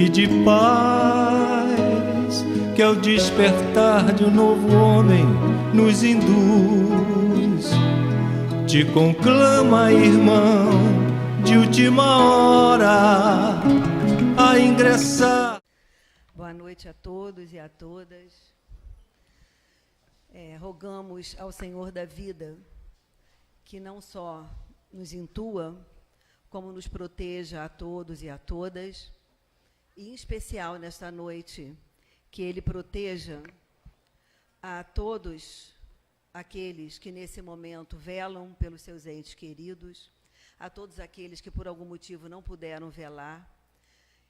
e de paz, que ao despertar de um novo homem nos induz. Te conclama, irmão, de última hora, a ingressar. Boa noite a todos e a todas. Rogamos ao Senhor da vida que não só nos intua, como nos proteja a todos e a todas, e em especial nesta noite, que Ele proteja a todos aqueles que nesse momento velam pelos seus entes queridos, a todos aqueles que por algum motivo não puderam velar,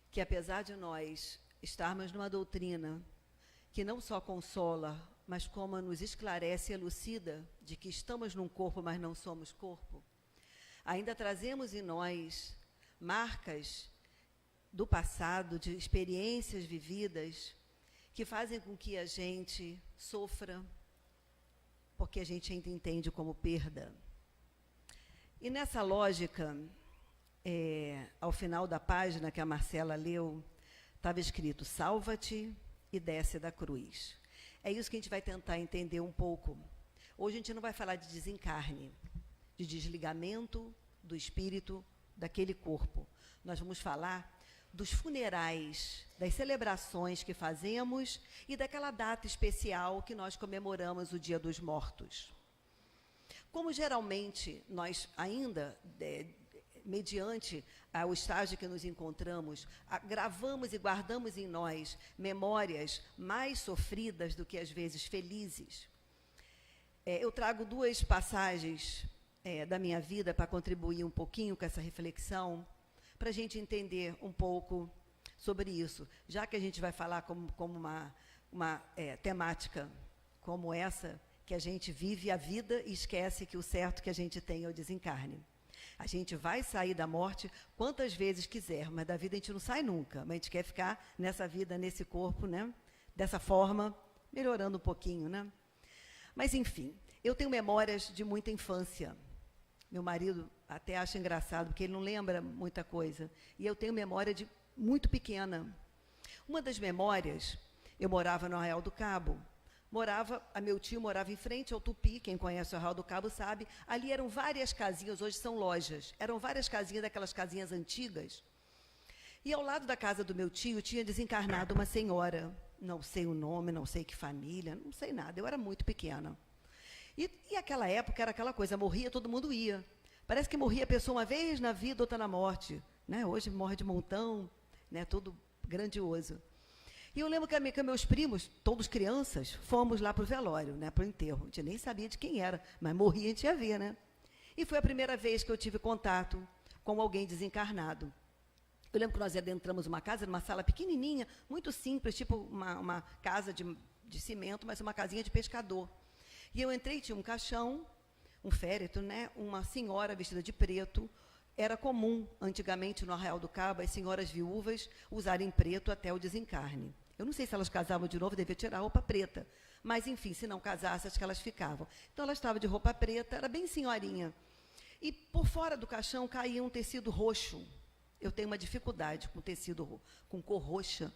que apesar de nós estarmos numa doutrina que não só consola, mas como nos esclarece e elucida de que estamos num corpo, mas não somos corpo, ainda trazemos em nós marcas do passado, de experiências vividas, que fazem com que a gente sofra, porque a gente ainda entende como perda. E nessa lógica, ao final da página que a Marcela leu, estava escrito: salva-te e desce da cruz. É isso que a gente vai tentar entender um pouco. Hoje a gente não vai falar de desencarne, de desligamento do espírito daquele corpo. Nós vamos falar dos funerais, das celebrações que fazemos e daquela data especial que nós comemoramos, o Dia dos Mortos. Como geralmente nós ainda, mediante o estágio que nos encontramos, gravamos e guardamos em nós memórias mais sofridas do que às vezes felizes, eu trago duas passagens da minha vida para contribuir um pouquinho com essa reflexão, para a gente entender um pouco sobre isso, já que a gente vai falar como uma temática como essa, que a gente vive a vida e esquece que o certo que a gente tem é o desencarne. A gente vai sair da morte quantas vezes quiser, mas da vida a gente não sai nunca. Mas a gente quer ficar nessa vida, nesse corpo, né? Dessa forma, melhorando um pouquinho, né? Mas, enfim, eu tenho memórias de muita infância. Meu marido até acha engraçado, porque ele não lembra muita coisa. E eu tenho memória de muito pequena. Uma das memórias, eu morava no Arraial do Cabo. Meu tio morava em frente ao Tupi, quem conhece o Arraial do Cabo sabe. Ali eram várias casinhas, hoje são lojas. Eram várias casinhas, daquelas casinhas antigas. E ao lado da casa do meu tio tinha desencarnado uma senhora. Não sei o nome, não sei que família, não sei nada. Eu era muito pequena. E aquela época era aquela coisa, morria, todo mundo ia. Parece que morria a pessoa uma vez na vida, outra na morte. Né? Hoje morre de montão, né? Tudo grandioso. E eu lembro que meus primos, todos crianças, fomos lá para o velório, né, para o enterro. A gente nem sabia de quem era, mas morria, a gente ia ver, né? E foi a primeira vez que eu tive contato com alguém desencarnado. Eu lembro que nós adentramos uma casa, numa sala pequenininha, muito simples, tipo uma casa de cimento, mas uma casinha de pescador. E eu entrei, tinha um caixão, um féretro, né, uma senhora vestida de preto. Era comum, antigamente, no Arraial do Cabo, as senhoras viúvas usarem preto até o desencarne. Eu não sei se elas casavam de novo, devia tirar a roupa preta. Mas, enfim, se não casasse, acho que elas ficavam. Então, ela estava de roupa preta, era bem senhorinha. E, por fora do caixão, caía um tecido roxo. Eu tenho uma dificuldade com tecido, com cor roxa.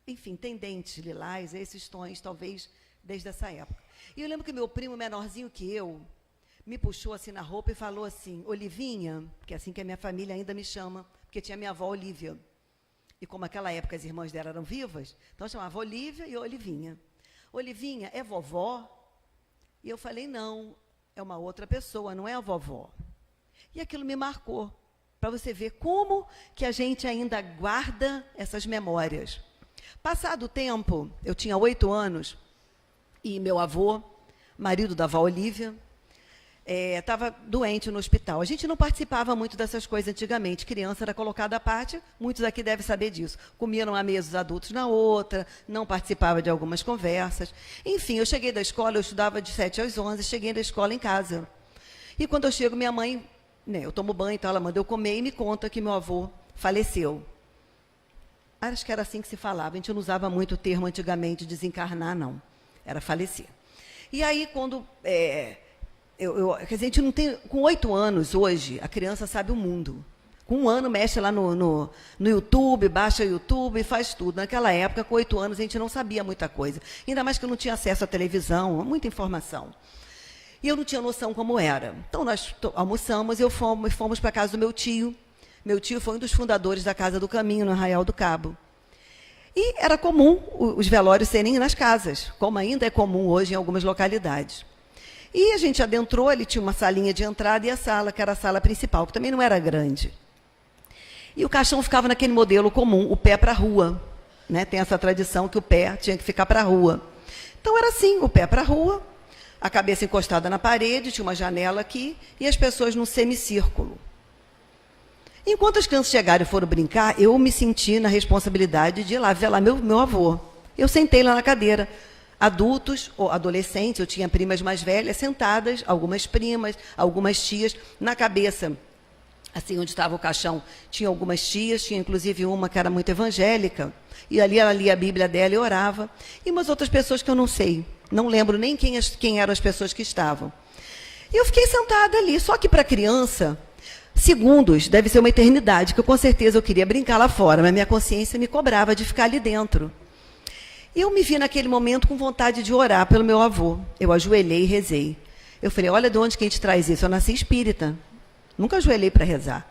Enfim, tem dentes lilás, esses tons, talvez, desde essa época. E eu lembro que meu primo, menorzinho que eu, me puxou assim na roupa e falou assim: Olivinha, que é assim que a minha família ainda me chama, porque tinha minha avó Olívia. E como naquela época as irmãs dela eram vivas, então eu chamava Olívia e Olivinha. Olivinha, é vovó? E eu falei: não, é uma outra pessoa, não é a vovó. E aquilo me marcou, para você ver como que a gente ainda guarda essas memórias. Passado o tempo, eu tinha 8 anos, e meu avô, marido da avó Olívia, estava doente no hospital. A gente não participava muito dessas coisas antigamente. Criança era colocada à parte, muitos aqui devem saber disso. Comia numa mesa, os adultos na outra, não participava de algumas conversas. Enfim, eu cheguei da escola, eu estudava de 7 às 11, cheguei da escola em casa. E quando eu chego, minha mãe, né, eu tomo banho, então ela manda eu comer e me conta que meu avô faleceu. Acho que era assim que se falava. A gente não usava muito o termo antigamente, desencarnar, não. Era falecer. E aí, quando... quer dizer, a gente não tem... Com 8 anos, hoje, a criança sabe o mundo. Com 1 ano, mexe lá no YouTube, baixa o YouTube, faz tudo. Naquela época, com 8 anos, a gente não sabia muita coisa. Ainda mais que eu não tinha acesso à televisão, muita informação. E eu não tinha noção como era. Então, nós almoçamos e fomos para a casa do meu tio. Meu tio foi um dos fundadores da Casa do Caminho, no Arraial do Cabo. E era comum os velórios serem nas casas, como ainda é comum hoje em algumas localidades. E a gente adentrou, ele tinha uma salinha de entrada e a sala, que era a sala principal, que também não era grande. E o caixão ficava naquele modelo comum, o pé para a rua. Né? Tem essa tradição que o pé tinha que ficar para a rua. Então, era assim, o pé para a rua, a cabeça encostada na parede, tinha uma janela aqui, e as pessoas num semicírculo. Enquanto as crianças chegaram e foram brincar, eu me senti na responsabilidade de ir lá velar meu avô. Eu sentei lá na cadeira. Adultos ou adolescentes, eu tinha primas mais velhas sentadas, algumas primas, algumas tias, na cabeça. Assim, onde estava o caixão, tinha algumas tias, tinha inclusive uma que era muito evangélica, e ali ela lia a Bíblia dela e orava, e umas outras pessoas que eu não sei, não lembro nem quem eram as pessoas que estavam. E eu fiquei sentada ali, só que para criança, segundos deve ser uma eternidade, que com certeza eu queria brincar lá fora, mas minha consciência me cobrava de ficar ali dentro. E eu me vi naquele momento com vontade de orar pelo meu avô. Eu ajoelhei e rezei. Eu falei, olha de onde que a gente traz isso, eu nasci espírita. Nunca ajoelhei para rezar.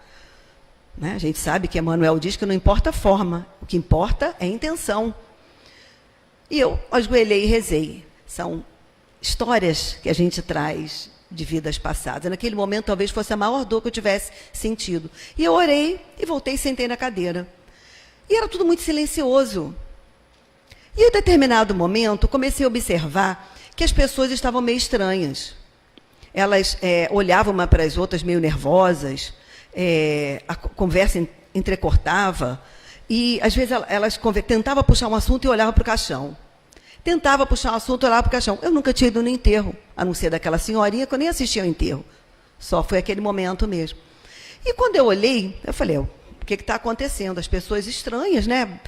Né? A gente sabe que Emmanuel diz que não importa a forma, o que importa é a intenção. E eu ajoelhei e rezei. São histórias que a gente traz de vidas passadas. Naquele momento, talvez fosse a maior dor que eu tivesse sentido. E eu orei e voltei e sentei na cadeira. E era tudo muito silencioso. E em determinado momento, comecei a observar que as pessoas estavam meio estranhas. Elas olhavam uma para as outras meio nervosas, a conversa entrecortava, e às vezes elas tentavam puxar um assunto e olhavam para o caixão. Tentava puxar um assunto e olhava para o caixão. Eu nunca tinha ido no enterro, a não ser daquela senhorinha que eu nem assistia ao enterro. Só foi aquele momento mesmo. E quando eu olhei, eu falei, o que está acontecendo? As pessoas estranhas, né?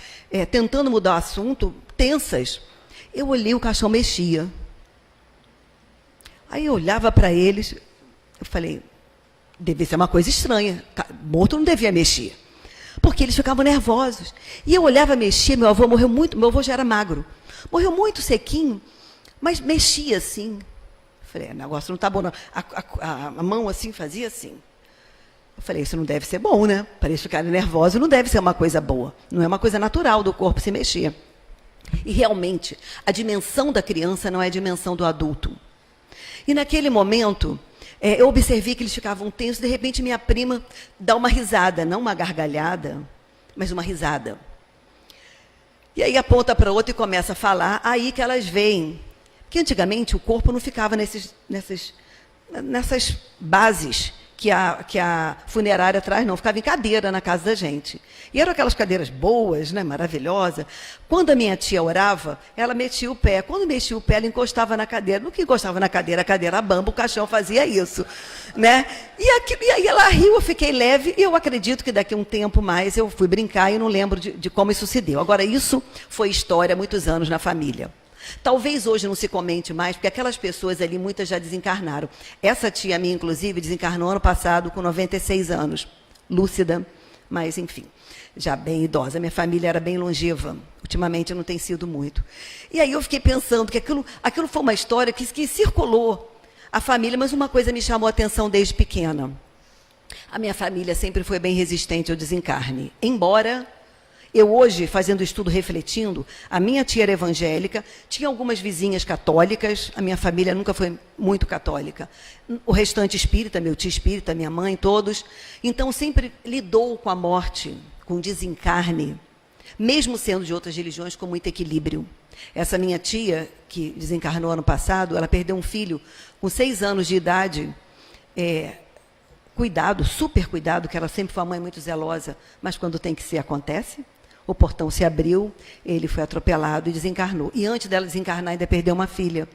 Tentando mudar o assunto, tensas. Eu olhei, o caixão mexia. Aí eu olhava para eles, eu falei, deve ser uma coisa estranha. Morto não devia mexer. Porque eles ficavam nervosos. E eu olhava, mexia, meu avô morreu muito, meu avô já era magro. Morreu muito sequinho, mas mexia assim. Eu falei, o negócio não está bom, não. A mão assim, fazia assim. Eu falei, isso não deve ser bom, né? Para eles ficarem nervosos, não deve ser uma coisa boa. Não é uma coisa natural do corpo se mexer. E realmente, a dimensão da criança não é a dimensão do adulto. E naquele momento, eu observei que eles ficavam tensos, de repente minha prima dá uma risada, não uma gargalhada, mas uma risada. E aí aponta para outra e começa a falar, aí que elas veem. Porque antigamente o corpo não ficava nessas bases que a funerária traz, não, ficava em cadeira na casa da gente. E eram aquelas cadeiras boas, né, maravilhosas. Quando a minha tia orava, ela metia o pé. Quando mexia o pé, ela encostava na cadeira. No que encostava na cadeira, a cadeira bamba, o caixão fazia isso. Né? E aí ela riu, eu fiquei leve, e eu acredito que daqui a um tempo mais eu fui brincar e não lembro de como isso se deu. Agora, isso foi história há muitos anos na família. Talvez hoje não se comente mais, porque aquelas pessoas ali, muitas já desencarnaram. Essa tia minha, inclusive, desencarnou ano passado com 96 anos. Lúcida, mas enfim, já bem idosa. Minha família era bem longeva. Ultimamente não tem sido muito. E aí eu fiquei pensando que aquilo foi uma história que circulou a família, mas uma coisa me chamou a atenção desde pequena. A minha família sempre foi bem resistente ao desencarne. Embora eu hoje, fazendo estudo, refletindo, a minha tia era evangélica, tinha algumas vizinhas católicas, a minha família nunca foi muito católica. O restante espírita, meu tio espírita, minha mãe, todos. Então, sempre lidou com a morte, com o desencarne, mesmo sendo de outras religiões, com muito equilíbrio. Essa minha tia, que desencarnou ano passado, ela perdeu um filho com 6 anos de idade, cuidado, super cuidado, que ela sempre foi uma mãe muito zelosa, mas quando tem que ser, acontece. O portão se abriu, ele foi atropelado e desencarnou. E antes dela desencarnar, ainda perdeu uma filha.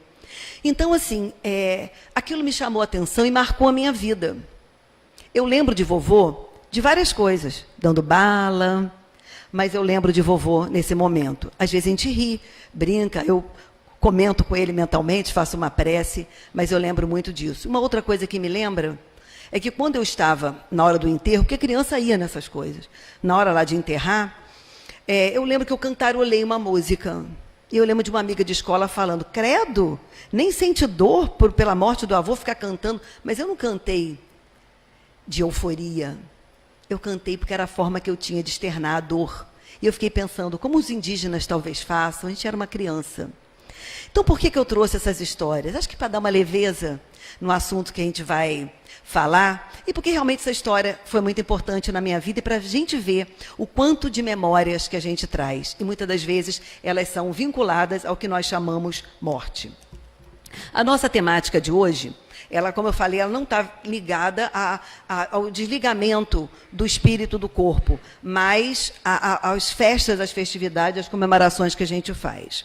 Então, assim, aquilo me chamou a atenção e marcou a minha vida. Eu lembro de vovô de várias coisas, dando bala, mas eu lembro de vovô nesse momento. Às vezes a gente ri, brinca, eu comento com ele mentalmente, faço uma prece, mas eu lembro muito disso. Uma outra coisa que me lembra é que quando eu estava na hora do enterro, porque a criança ia nessas coisas, na hora lá de enterrar, eu lembro que eu cantarolei uma música. E eu lembro de uma amiga de escola falando, credo, nem sente dor pela morte do avô ficar cantando. Mas eu não cantei de euforia. Eu cantei porque era a forma que eu tinha de externar a dor. E eu fiquei pensando, como os indígenas talvez façam, a gente era uma criança. Então, por que eu trouxe essas histórias? Acho que para dar uma leveza no assunto que a gente vai falar, e porque realmente essa história foi muito importante na minha vida e para a gente ver o quanto de memórias que a gente traz. E muitas das vezes elas são vinculadas ao que nós chamamos morte. A nossa temática de hoje, ela, como eu falei, ela não está ligada ao desligamento do espírito do corpo, mas às festas, às festividades, às comemorações que a gente faz.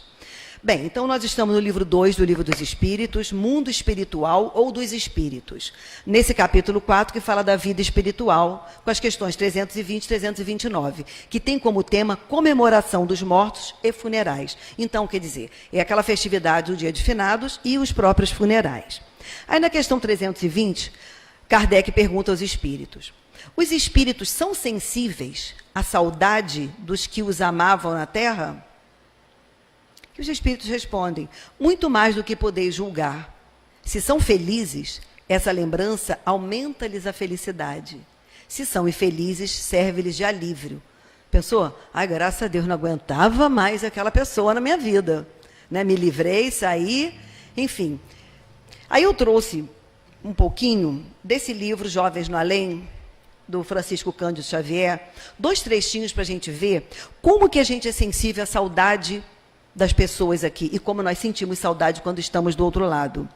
Bem, então nós estamos no livro 2 do Livro dos Espíritos, Mundo Espiritual ou dos Espíritos. Nesse capítulo 4, que fala da vida espiritual, com as questões 320 e 329, que tem como tema comemoração dos mortos e funerais. Então, quer dizer, é aquela festividade do dia de finados e os próprios funerais. Aí na questão 320, Kardec pergunta aos espíritos, os espíritos são sensíveis à saudade dos que os amavam na Terra? E os espíritos respondem, muito mais do que podeis julgar. Se são felizes, essa lembrança aumenta-lhes a felicidade. Se são infelizes, serve-lhes de alívio. Pensou? Ai, graças a Deus, não aguentava mais aquela pessoa na minha vida. Né? Me livrei, saí, enfim. Aí eu trouxe um pouquinho desse livro, Jovens no Além, do Francisco Cândido Xavier, 2 trechinhos para a gente ver como que a gente é sensível à saudade das pessoas aqui, e como nós sentimos saudade quando estamos do outro lado.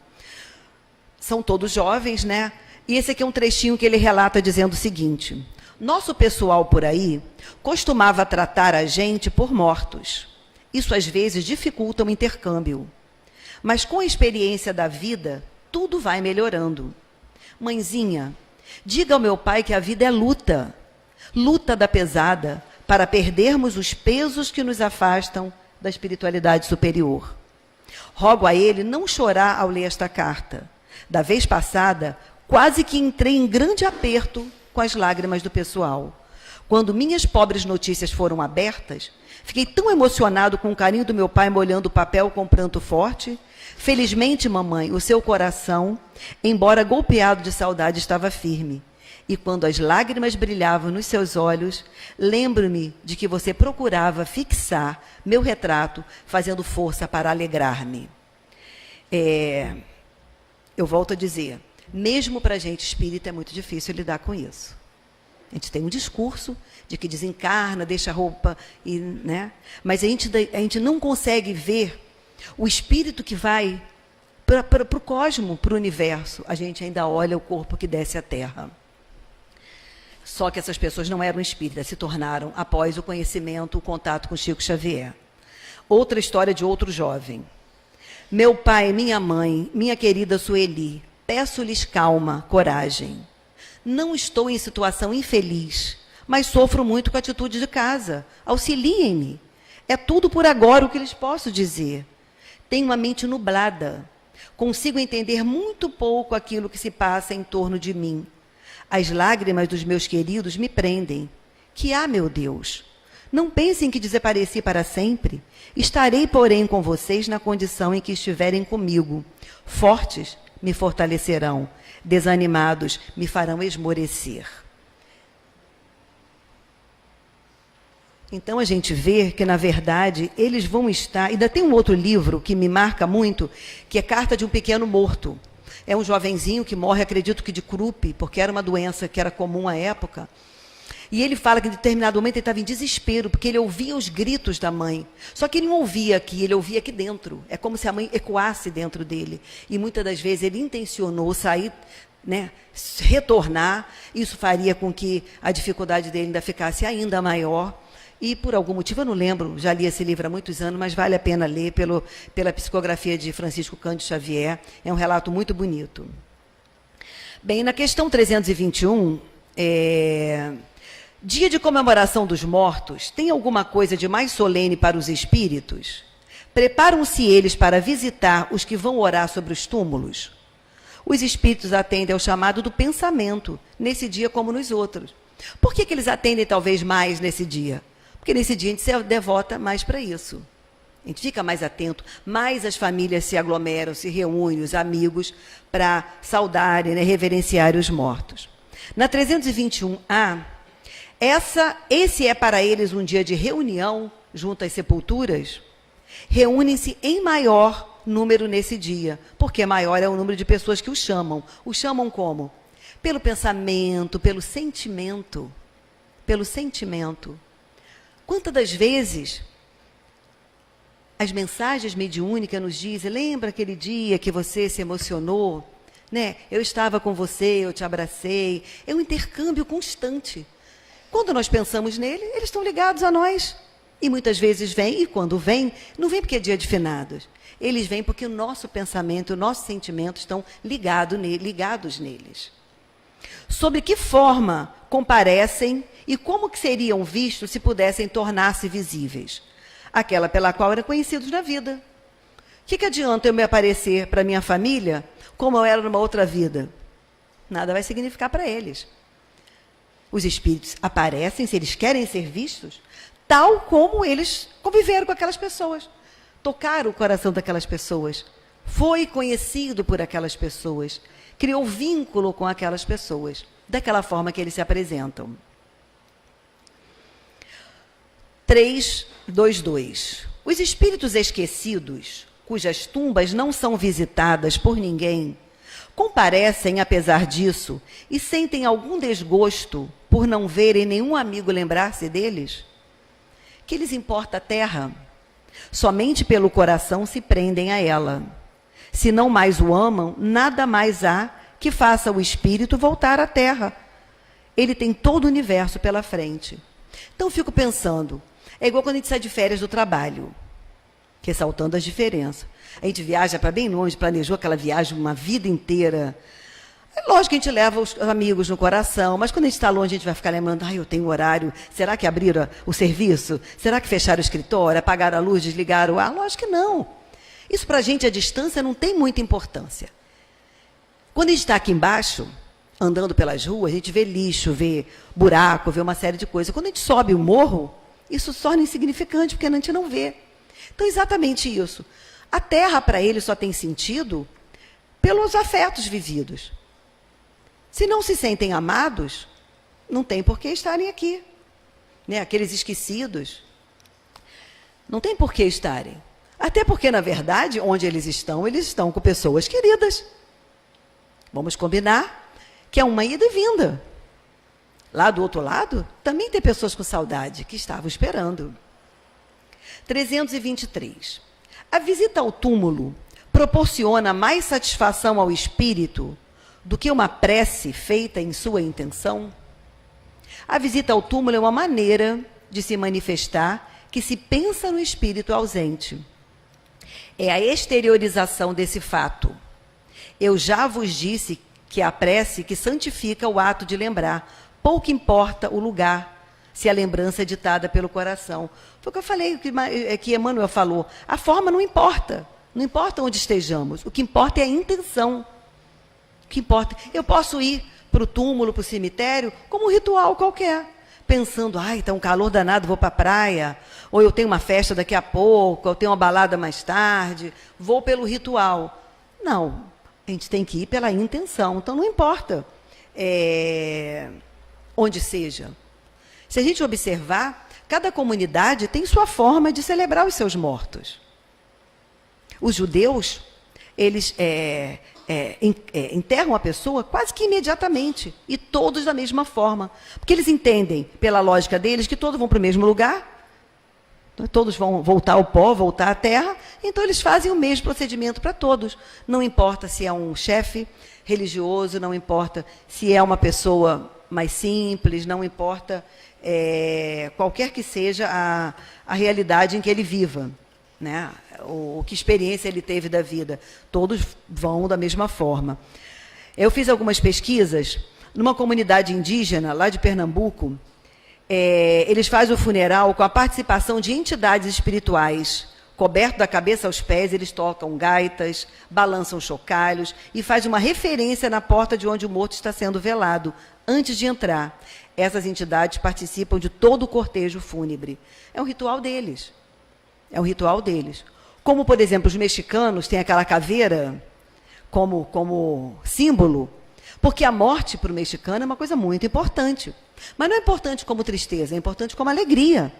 São todos jovens, né? E esse aqui é um trechinho que ele relata dizendo o seguinte, nosso pessoal por aí costumava tratar a gente por mortos. Isso às vezes dificulta o intercâmbio. Mas com a experiência da vida, tudo vai melhorando. Mãezinha, diga ao meu pai que a vida é luta. Luta da pesada, para perdermos os pesos que nos afastam da espiritualidade superior. Rogo a ele não chorar ao ler esta carta. Da vez passada, quase que entrei em grande aperto com as lágrimas do pessoal. Quando minhas pobres notícias foram abertas, fiquei tão emocionado com o carinho do meu pai molhando o papel com pranto forte. Felizmente, mamãe, o seu coração, embora golpeado de saudade, estava firme. E quando as lágrimas brilhavam nos seus olhos, lembro-me de que você procurava fixar meu retrato, fazendo força para alegrar-me. Eu volto a dizer, mesmo para a gente espírita é muito difícil lidar com isso. A gente tem um discurso de que desencarna, deixa a roupa, né? Mas a gente não consegue ver o espírito que vai para o cosmo, para o universo. A gente ainda olha o corpo que desce à Terra. Só que essas pessoas não eram espíritas, se tornaram após o conhecimento, o contato com Chico Xavier. Outra história de outro jovem. Meu pai, minha mãe, minha querida Sueli, peço-lhes calma, coragem. Não estou em situação infeliz, mas sofro muito com a atitude de casa. Auxiliem-me. É tudo por agora o que lhes posso dizer. Tenho uma mente nublada. Consigo entender muito pouco aquilo que se passa em torno de mim. As lágrimas dos meus queridos me prendem. Que há, meu Deus? Não pensem que desapareci para sempre. Estarei, porém, com vocês na condição em que estiverem comigo. Fortes me fortalecerão. Desanimados me farão esmorecer. Então a gente vê que, na verdade, eles vão estar... Ainda tem um outro livro que me marca muito, que é Carta de um Pequeno Morto. É um jovenzinho que morre, acredito que de Krupp, porque era uma doença que era comum à época. E ele fala que em determinado momento ele estava em desespero, porque ele ouvia os gritos da mãe. Só que ele não ouvia aqui, ele ouvia aqui dentro. É como se a mãe ecoasse dentro dele. E muitas das vezes ele intencionou sair, né, retornar. Isso faria com que a dificuldade dele ainda ficasse ainda maior. E, por algum motivo, eu não lembro, já li esse livro há muitos anos, mas vale a pena ler pela psicografia de Francisco Cândido Xavier. É um relato muito bonito. Bem, na questão 321, dia de comemoração dos mortos, tem alguma coisa de mais solene para os espíritos? Preparam-se eles para visitar os que vão orar sobre os túmulos? Os espíritos atendem ao chamado do pensamento, nesse dia como nos outros. Por que eles atendem talvez mais nesse dia? Porque nesse dia a gente se devota mais para isso. A gente fica mais atento, mais as famílias se aglomeram, se reúnem, os amigos, para saudarem, né, reverenciarem os mortos. Na 321A, esse é para eles um dia de reunião junto às sepulturas. Reúnem-se em maior número nesse dia, porque maior é o número de pessoas que o chamam. O chamam como? Pelo pensamento, pelo sentimento. Pelo sentimento. Quantas das vezes as mensagens mediúnicas nos dizem, lembra aquele dia que você se emocionou? Né? Eu estava com você, eu te abracei. É um intercâmbio constante. Quando nós pensamos nele, eles estão ligados a nós. E muitas vezes vêm, e quando vêm, não vem porque é dia de finados. Eles vêm porque o nosso pensamento, o nosso sentimento estão ligados neles. Sobre que forma comparecem e como que seriam vistos se pudessem tornar-se visíveis? Aquela pela qual eram conhecidos na vida. O que adianta eu me aparecer para minha família como eu era numa outra vida? Nada vai significar para eles. Os espíritos aparecem, se eles querem ser vistos, tal como eles conviveram com aquelas pessoas. Tocaram o coração daquelas pessoas. Foi conhecido por aquelas pessoas. Criou vínculo com aquelas pessoas. Daquela forma que eles se apresentam. 322. Os espíritos esquecidos, cujas tumbas não são visitadas por ninguém, comparecem apesar disso e sentem algum desgosto por não verem nenhum amigo lembrar-se deles? Que lhes importa a terra? Somente pelo coração se prendem a ela. Se não mais o amam, nada mais há que faça o espírito voltar à terra. Ele tem todo o universo pela frente. Então, fico pensando, é igual quando a gente sai de férias do trabalho, ressaltando as diferenças. A gente viaja para bem longe, planejou aquela viagem uma vida inteira. É lógico que a gente leva os amigos no coração, mas quando a gente está longe, a gente vai ficar lembrando, eu tenho horário, será que abriram o serviço? Será que fecharam o escritório, apagaram a luz, desligaram o ar? Lógico que não. Isso para a gente, a distância, não tem muita importância. Quando a gente está aqui embaixo, andando pelas ruas, a gente vê lixo, vê buraco, vê uma série de coisas. Quando a gente sobe o morro, isso se torna insignificante, porque a gente não vê. Então, exatamente isso. A terra, para ele, só tem sentido pelos afetos vividos. Se não se sentem amados, não tem por que estarem aqui. Né? Aqueles esquecidos, não tem por que estarem. Até porque, na verdade, onde eles estão com pessoas queridas. Vamos combinar que é uma ida e vinda. Lá do outro lado, também tem pessoas com saudade, que estavam esperando. 323. A visita ao túmulo proporciona mais satisfação ao espírito do que uma prece feita em sua intenção? A visita ao túmulo é uma maneira de se manifestar que se pensa no espírito ausente. É a exteriorização desse fato. Eu já vos disse que a prece que santifica o ato de lembrar. Pouco importa o lugar, se a lembrança é ditada pelo coração. Foi o que eu falei, que Emmanuel falou. A forma não importa. Não importa onde estejamos. O que importa é a intenção. O que importa. Eu posso ir para o túmulo, para o cemitério, como um ritual qualquer. Pensando, está um calor danado, vou para a praia. Ou eu tenho uma festa daqui a pouco, eu tenho uma balada mais tarde. Vou pelo ritual. Não, a gente tem que ir pela intenção. Então, não importa onde seja. Se a gente observar, cada comunidade tem sua forma de celebrar os seus mortos. Os judeus, eles enterram a pessoa quase que imediatamente, e todos da mesma forma. Porque eles entendem, pela lógica deles, que todos vão para o mesmo lugar, todos vão voltar ao pó, voltar à terra, então eles fazem o mesmo procedimento para todos. Não importa se é um chefe religioso, não importa se é uma pessoa mais simples, não importa qualquer que seja a realidade em que ele viva, né? O que experiência ele teve da vida. Todos vão da mesma forma. Eu fiz algumas pesquisas numa comunidade indígena, lá de Pernambuco. Eles fazem o funeral com a participação de entidades espirituais, Coberto da cabeça aos pés, eles tocam gaitas, balançam chocalhos e faz uma referência na porta de onde o morto está sendo velado, antes de entrar. Essas entidades participam de todo o cortejo fúnebre. É um ritual deles. É um ritual deles. Como, por exemplo, os mexicanos têm aquela caveira como símbolo, porque a morte para o mexicano é uma coisa muito importante. Mas não é importante como tristeza, é importante como alegria.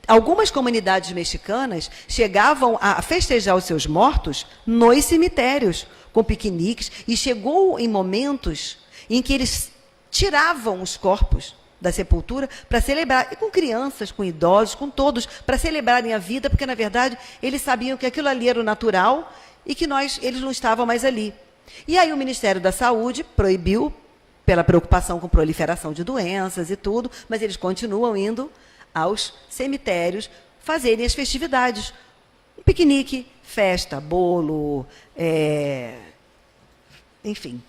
Algumas comunidades mexicanas chegavam a festejar os seus mortos nos cemitérios, com piqueniques, e chegou em momentos em que eles tiravam os corpos da sepultura para celebrar, e com crianças, com idosos, com todos, para celebrarem a vida, porque, na verdade, eles sabiam que aquilo ali era o natural e que eles não estavam mais ali. E aí o Ministério da Saúde proibiu, pela preocupação com proliferação de doenças e tudo, mas eles continuam indo aos cemitérios fazerem as festividades. Um piquenique, festa, bolo, enfim,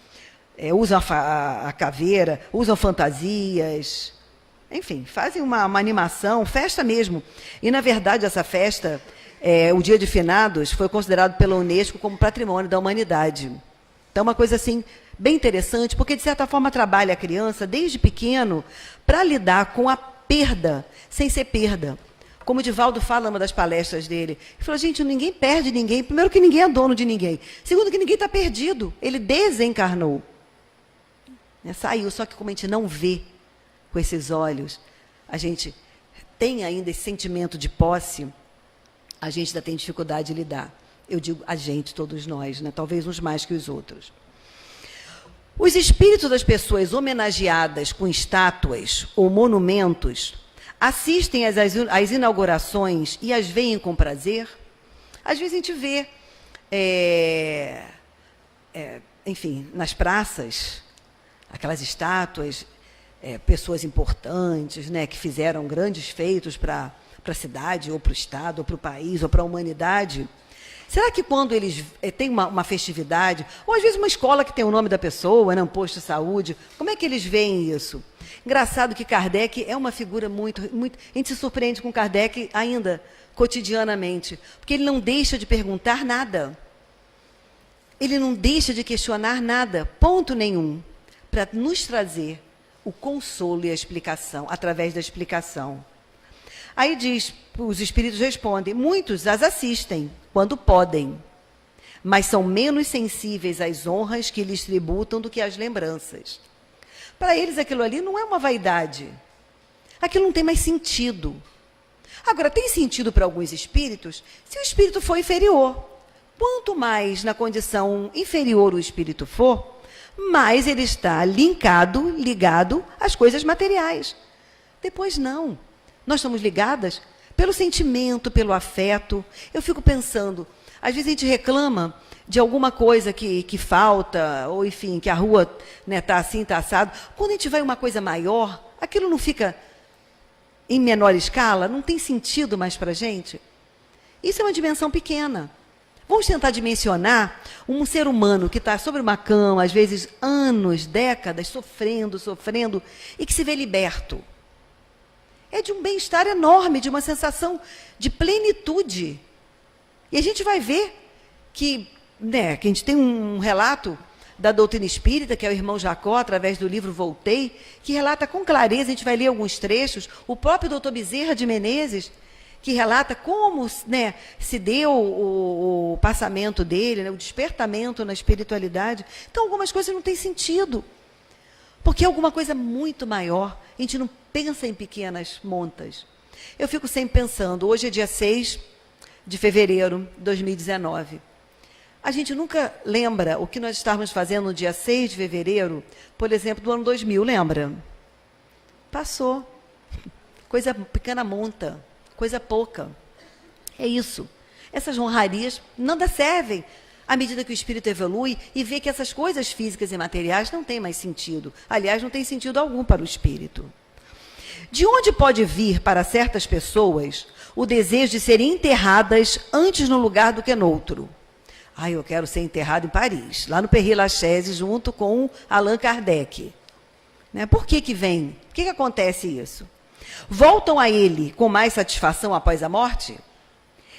usam a caveira, usam fantasias, enfim, fazem uma animação, festa mesmo. E, na verdade, essa festa, o Dia de Finados, foi considerado pela Unesco como Patrimônio da Humanidade. Então, uma coisa assim bem interessante, porque, de certa forma, trabalha a criança, desde pequeno, para lidar com a perda, sem ser perda. Como o Divaldo fala numa das palestras dele, ele falou, gente, ninguém perde ninguém. Primeiro, que ninguém é dono de ninguém. Segundo, que ninguém está perdido. Ele desencarnou. Saiu, só que como a gente não vê com esses olhos, a gente tem ainda esse sentimento de posse, a gente ainda tem dificuldade de lidar. Eu digo a gente, todos nós, né? Talvez uns mais que os outros. Os espíritos das pessoas homenageadas com estátuas ou monumentos assistem às inaugurações e as veem com prazer. Às vezes a gente vê, enfim, nas praças, aquelas estátuas, pessoas importantes, né, que fizeram grandes feitos para a cidade, ou para o Estado, ou para o país, ou para a humanidade. Será que quando eles têm uma festividade, ou às vezes uma escola que tem o nome da pessoa, né, um posto de saúde, como é que eles veem isso? Engraçado que Kardec é uma figura muito... A gente se surpreende com Kardec ainda, cotidianamente, porque ele não deixa de perguntar nada. Ele não deixa de questionar nada, ponto nenhum, para nos trazer o consolo e a explicação, através da explicação. Aí diz, os espíritos respondem, muitos as assistem, quando podem, mas são menos sensíveis às honras que lhes tributam do que às lembranças. Para eles, aquilo ali não é uma vaidade. Aquilo não tem mais sentido. Agora, tem sentido para alguns espíritos se o espírito for inferior. Quanto mais na condição inferior o espírito for, mais ele está ligado às coisas materiais. Depois, não. Nós estamos ligadas pelo sentimento, pelo afeto. Eu fico pensando, às vezes a gente reclama de alguma coisa que falta, ou enfim, que a rua está assim, está assado. Quando a gente vai uma coisa maior, aquilo não fica em menor escala, não tem sentido mais para a gente. Isso é uma dimensão pequena. Vamos tentar dimensionar um ser humano que está sobre uma cama, às vezes anos, décadas, sofrendo, e que se vê liberto. É de um bem-estar enorme, de uma sensação de plenitude. E a gente vai ver que a gente tem um relato da doutrina espírita, que é o irmão Jacó, através do livro Voltei, que relata com clareza, a gente vai ler alguns trechos, o próprio doutor Bezerra de Menezes, que relata como se deu o passamento dele, o despertamento na espiritualidade. Então, algumas coisas não têm sentido, porque é alguma coisa muito maior. A gente não pensa em pequenas montas. Eu fico sempre pensando, hoje é dia 6 de fevereiro de 2019. A gente nunca lembra o que nós estávamos fazendo no dia 6 de fevereiro, por exemplo, do ano 2000, lembra? Passou. Coisa pequena monta, coisa pouca. É isso. Essas honrarias nada servem à medida que o espírito evolui e vê que essas coisas físicas e materiais não têm mais sentido. Aliás, não tem sentido algum para o espírito. De onde pode vir para certas pessoas o desejo de serem enterradas antes no lugar do que noutro? Eu quero ser enterrado em Paris, lá no Père Lachaise, junto com Allan Kardec. Por que vem? Por que acontece isso? Voltam a ele com mais satisfação após a morte?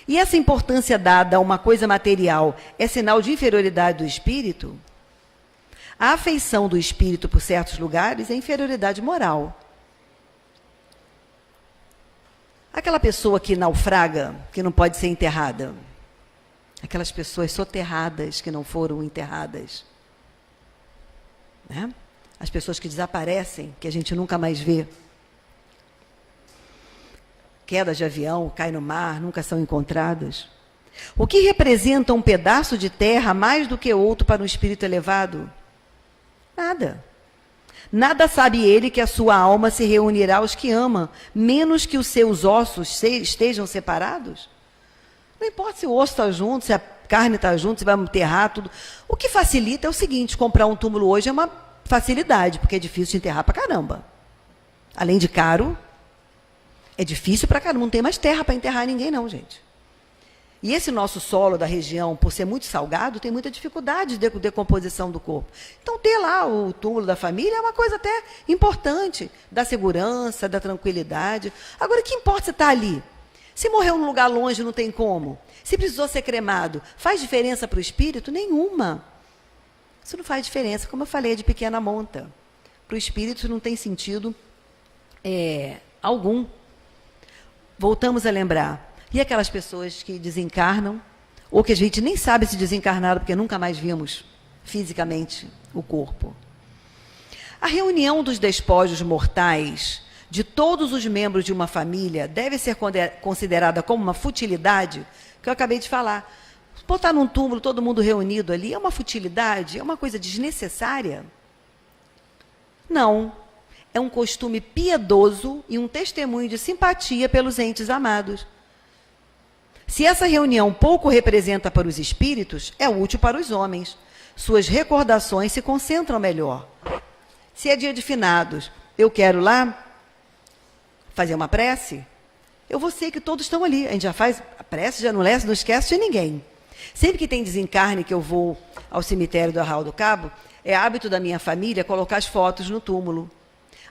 E essa importância dada a uma coisa material é sinal de inferioridade do espírito? A afeição do espírito por certos lugares é inferioridade moral. Aquela pessoa que naufraga, que não pode ser enterrada. Aquelas pessoas soterradas que não foram enterradas. Né? As pessoas que desaparecem, que a gente nunca mais vê. Quedas de avião, caem no mar, nunca são encontradas. O que representa um pedaço de terra mais do que outro para um espírito elevado? Nada. Nada sabe ele que a sua alma se reunirá aos que ama, menos que os seus ossos estejam separados? Não importa se o osso está junto, se a carne está junto, se vai enterrar tudo. O que facilita é o seguinte, comprar um túmulo hoje é uma facilidade, porque é difícil de enterrar para caramba. Além de caro, é difícil para caramba, não tem mais terra para enterrar ninguém não, gente. E esse nosso solo da região, por ser muito salgado, tem muita dificuldade de decomposição do corpo. Então, ter lá o túmulo da família é uma coisa até importante, da segurança, da tranquilidade. Agora, o que importa se está ali? Se morreu num lugar longe, não tem como. Se precisou ser cremado, faz diferença para o espírito? Nenhuma. Isso não faz diferença, como eu falei, é de pequena monta. Para o espírito não tem sentido algum. Voltamos a lembrar. E aquelas pessoas que desencarnam, ou que a gente nem sabe se desencarnaram, porque nunca mais vimos fisicamente o corpo. A reunião dos despojos mortais de todos os membros de uma família deve ser considerada como uma futilidade, que eu acabei de falar. Botar num túmulo todo mundo reunido ali é uma futilidade? É uma coisa desnecessária? Não. É um costume piedoso e um testemunho de simpatia pelos entes amados. Se essa reunião pouco representa para os espíritos, é útil para os homens. Suas recordações se concentram melhor. Se é dia de finados, eu quero lá fazer uma prece, eu vou ser que todos estão ali. A gente já faz a prece, já não esquece de ninguém. Sempre que tem desencarne que eu vou ao cemitério do Arraial do Cabo, é hábito da minha família colocar as fotos no túmulo.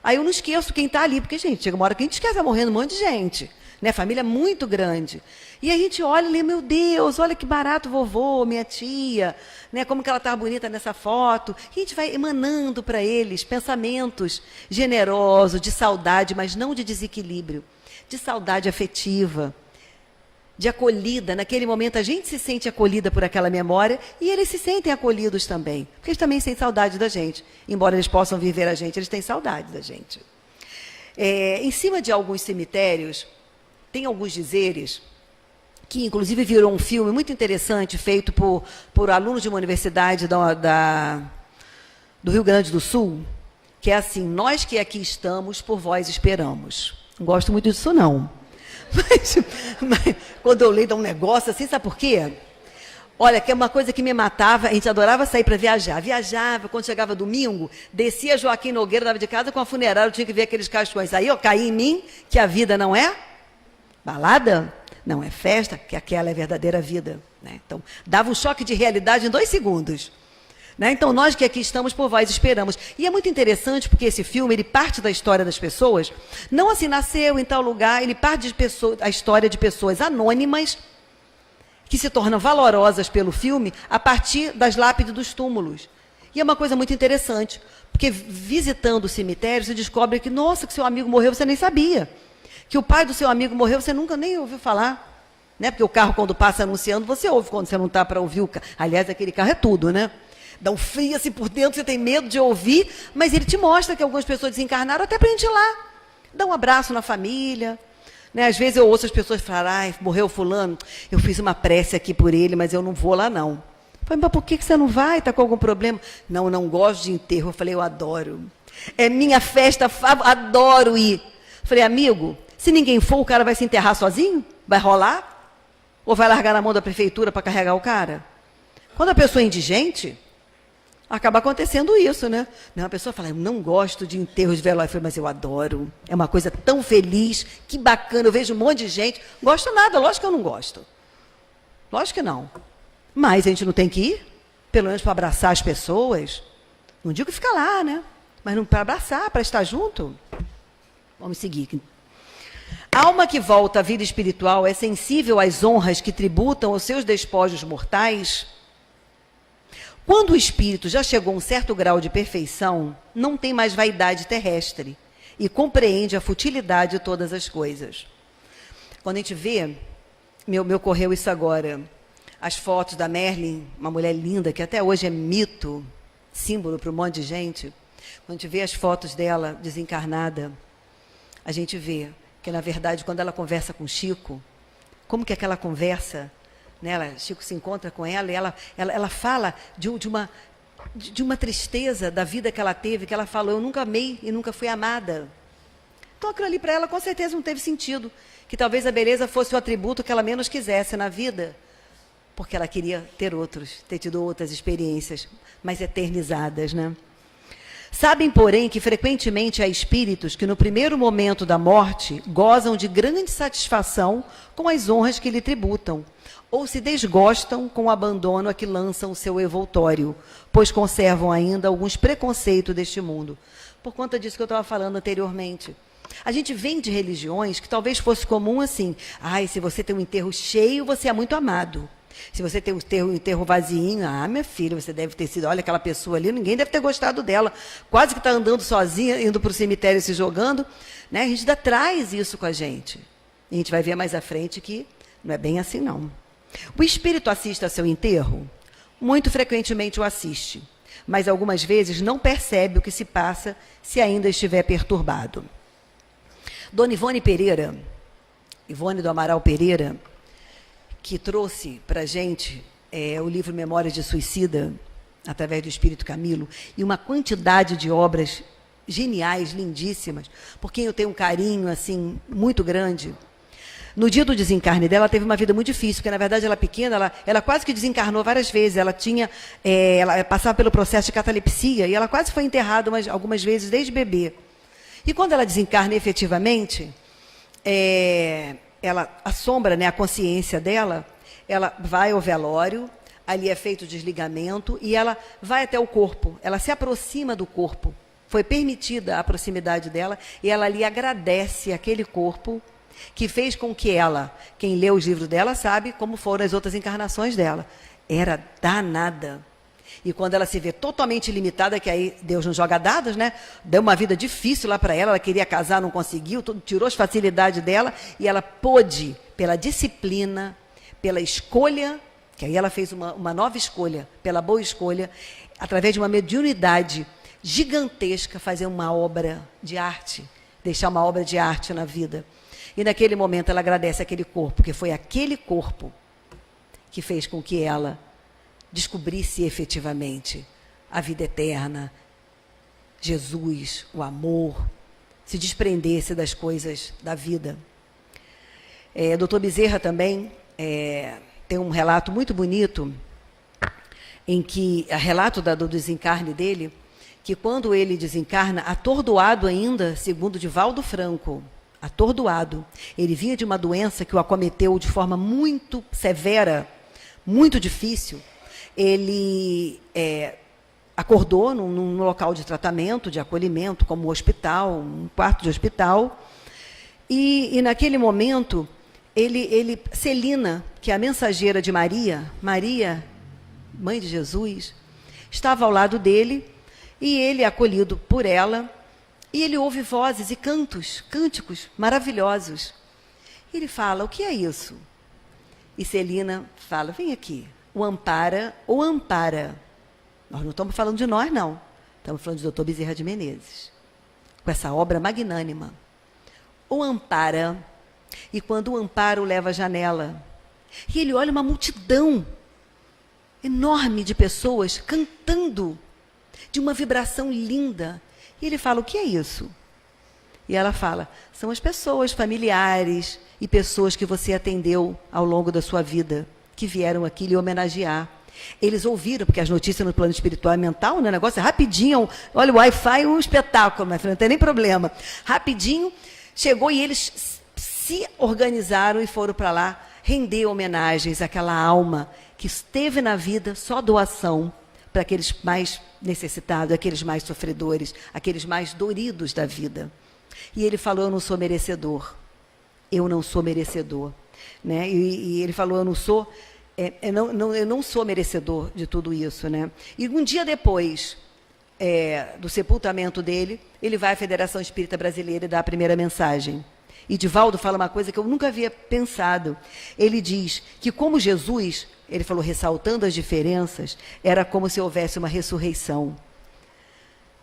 Aí eu não esqueço quem está ali, porque, gente, chega uma hora que a gente esquece, vai morrendo um monte de gente. Né? Família muito grande. E a gente olha e lê, meu Deus, olha que barato vovô, minha tia, né? Como que ela está bonita nessa foto. E a gente vai emanando para eles pensamentos generosos, de saudade, mas não de desequilíbrio, de saudade afetiva, de acolhida. Naquele momento a gente se sente acolhida por aquela memória e eles se sentem acolhidos também, porque eles também sentem saudade da gente. Embora eles possam viver a gente, eles têm saudade da gente. Em cima de alguns cemitérios, tem alguns dizeres que, inclusive, virou um filme muito interessante, feito por alunos de uma universidade do Rio Grande do Sul, que é assim: nós que aqui estamos, por vós esperamos. Não gosto muito disso, não. Mas quando eu leio, dá um negócio assim, sabe por quê? Olha, que é uma coisa que me matava, a gente adorava sair para viajar. Viajava, quando chegava domingo, descia Joaquim Nogueira, dava de casa com a funerária, eu tinha que ver aqueles caixões. Aí, caí em mim, que a vida não é balada, não é festa, que aquela é a verdadeira vida. Né? Então, dava um choque de realidade em 2 segundos. Né? Então, nós que aqui estamos, por vós esperamos. E é muito interessante, porque esse filme, ele parte da história das pessoas, não assim, nasceu em tal lugar, ele parte a história de pessoas anônimas, que se tornam valorosas pelo filme, a partir das lápides dos túmulos. E é uma coisa muito interessante, porque visitando o cemitério, você descobre que, nossa, que seu amigo morreu, você nem sabia. Que o pai do seu amigo morreu, você nunca nem ouviu falar. Né? Porque o carro, quando passa anunciando, você ouve quando você não está para ouvir o carro. Aliás, aquele carro é tudo, né? Dá um frio assim por dentro, você tem medo de ouvir, mas ele te mostra que algumas pessoas desencarnaram até para a gente ir lá. Dá um abraço na família. Né? Às vezes eu ouço as pessoas falar, morreu fulano, eu fiz uma prece aqui por ele, mas eu não vou lá não. Eu falei, mas por que você não vai? Está com algum problema? Não gosto de enterro. Eu falei, eu adoro. É minha festa, adoro ir. Eu falei, amigo, se ninguém for, o cara vai se enterrar sozinho? Vai rolar? Ou vai largar na mão da prefeitura para carregar o cara? Quando a pessoa é indigente, acaba acontecendo isso, né? A pessoa fala, eu não gosto de enterro de velório. Eu falei, mas eu adoro. É uma coisa tão feliz, que bacana. Eu vejo um monte de gente. Gosto nada, lógico que eu não gosto. Lógico que não. Mas a gente não tem que ir, pelo menos para abraçar as pessoas. Não digo ficar lá, né? Mas para abraçar, para estar junto. Vamos seguir. A alma que volta à vida espiritual é sensível às honras que tributam aos seus despojos mortais? Quando o espírito já chegou a um certo grau de perfeição, não tem mais vaidade terrestre e compreende a futilidade de todas as coisas. Quando a gente vê, me ocorreu isso agora, as fotos da Merlin, uma mulher linda, que até hoje é mito, símbolo para um monte de gente. Quando a gente vê as fotos dela desencarnada, a gente vê que, na verdade, quando ela conversa com Chico, como que aquela conversa, né, Chico se encontra com ela e ela fala de uma tristeza da vida que ela teve, que ela falou, eu nunca amei e nunca fui amada. Então, aquilo ali para ela, com certeza, não teve sentido. Que talvez a beleza fosse o atributo que ela menos quisesse na vida, porque ela queria ter tido outras experiências mais eternizadas, né? Sabem, porém, que frequentemente há espíritos que no primeiro momento da morte gozam de grande satisfação com as honras que lhe tributam, ou se desgostam com o abandono a que lançam o seu envoltório, pois conservam ainda alguns preconceitos deste mundo. Por conta disso que eu estava falando anteriormente. A gente vem de religiões que talvez fosse comum assim, se você tem um enterro cheio, você é muito amado. Se você tem um enterro vazinho, minha filha, você deve ter sido, olha aquela pessoa ali, ninguém deve ter gostado dela, quase que está andando sozinha, indo para o cemitério se jogando, né? A gente ainda traz isso com a gente. E a gente vai ver mais à frente que não é bem assim, não. O espírito assiste a seu enterro? Muito frequentemente o assiste, mas algumas vezes não percebe o que se passa se ainda estiver perturbado. Dona Ivone Pereira, Ivone do Amaral Pereira, que trouxe para a gente o livro Memórias de Suicida, através do Espírito Camilo, e uma quantidade de obras geniais, lindíssimas, por quem eu tenho um carinho assim muito grande. No dia do desencarne dela, ela teve uma vida muito difícil, porque, na verdade, ela pequena, ela quase que desencarnou várias vezes. Ela passava pelo processo de catalepsia, e ela quase foi enterrada algumas vezes desde bebê. E quando ela desencarna efetivamente, ela assombra, né, a consciência dela, ela vai ao velório, ali é feito o desligamento, e ela vai até o corpo, ela se aproxima do corpo. Foi permitida a proximidade dela, e ela ali agradece aquele corpo que fez com que ela, quem lê os livros dela sabe como foram as outras encarnações dela. Era danada. E quando ela se vê totalmente limitada, que aí Deus não joga dados, né? Deu uma vida difícil lá para ela, ela queria casar, não conseguiu, tirou as facilidades dela, e ela pôde, pela disciplina, pela escolha, que aí ela fez uma nova escolha, pela boa escolha, através de uma mediunidade gigantesca, fazer uma obra de arte, deixar uma obra de arte na vida. E naquele momento ela agradece aquele corpo, porque foi aquele corpo que fez com que ela descobrisse efetivamente a vida eterna, Jesus, o amor, se desprendesse das coisas da vida. Dr. Bezerra também tem um relato muito bonito, em que, relato do desencarne dele, que quando ele desencarna, atordoado ainda, segundo Divaldo Franco, atordoado, ele vinha de uma doença que o acometeu de forma muito severa, muito difícil. Ele acordou num local de tratamento, de acolhimento, como um hospital, um quarto de hospital, e naquele momento, Celina, que é a mensageira de Maria, mãe de Jesus, estava ao lado dele, e ele, acolhido por ela, e ele ouve vozes e cânticos maravilhosos. Ele fala, o que é isso? E Celina fala, vem aqui, o ampara ou ampara. Nós não estamos falando de nós, não. Estamos falando de Dr. Bezerra de Menezes, com essa obra magnânima. O ampara, e quando o amparo leva à janela, e ele olha uma multidão enorme de pessoas cantando, de uma vibração linda. E ele fala, o que é isso? E ela fala, são as pessoas familiares e pessoas que você atendeu ao longo da sua vida, que vieram aqui lhe homenagear. Eles ouviram, porque as notícias no plano espiritual e mental, né, o negócio é rapidinho, olha o Wi-Fi, um espetáculo, mas não tem nem problema. Rapidinho, chegou e eles se organizaram e foram para lá render homenagens àquela alma que esteve na vida só doação para aqueles mais necessitados, aqueles mais sofredores, aqueles mais doridos da vida. E ele falou, eu não sou merecedor. eu não sou merecedor. Né? E ele falou, eu não sou, eu não sou merecedor de tudo isso. Né? E um dia depois do sepultamento dele, ele vai à Federação Espírita Brasileira e dá a primeira mensagem. E Divaldo fala uma coisa que eu nunca havia pensado. Ele diz que como Jesus, ele falou, ressaltando as diferenças, era como se houvesse uma ressurreição.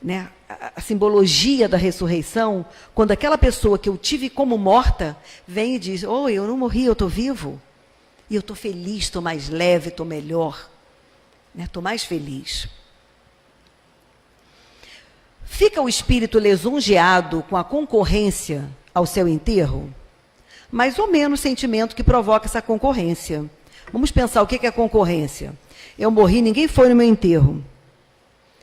Né? A simbologia da ressurreição, quando aquela pessoa que eu tive como morta, vem e diz, oh, eu não morri, eu estou vivo. E eu estou feliz, estou mais leve, estou melhor. Estou mais feliz. Fica o espírito lisonjeado com a concorrência ao seu enterro? Mais ou menos o sentimento que provoca essa concorrência. Vamos pensar o que é concorrência. Eu morri, ninguém foi no meu enterro.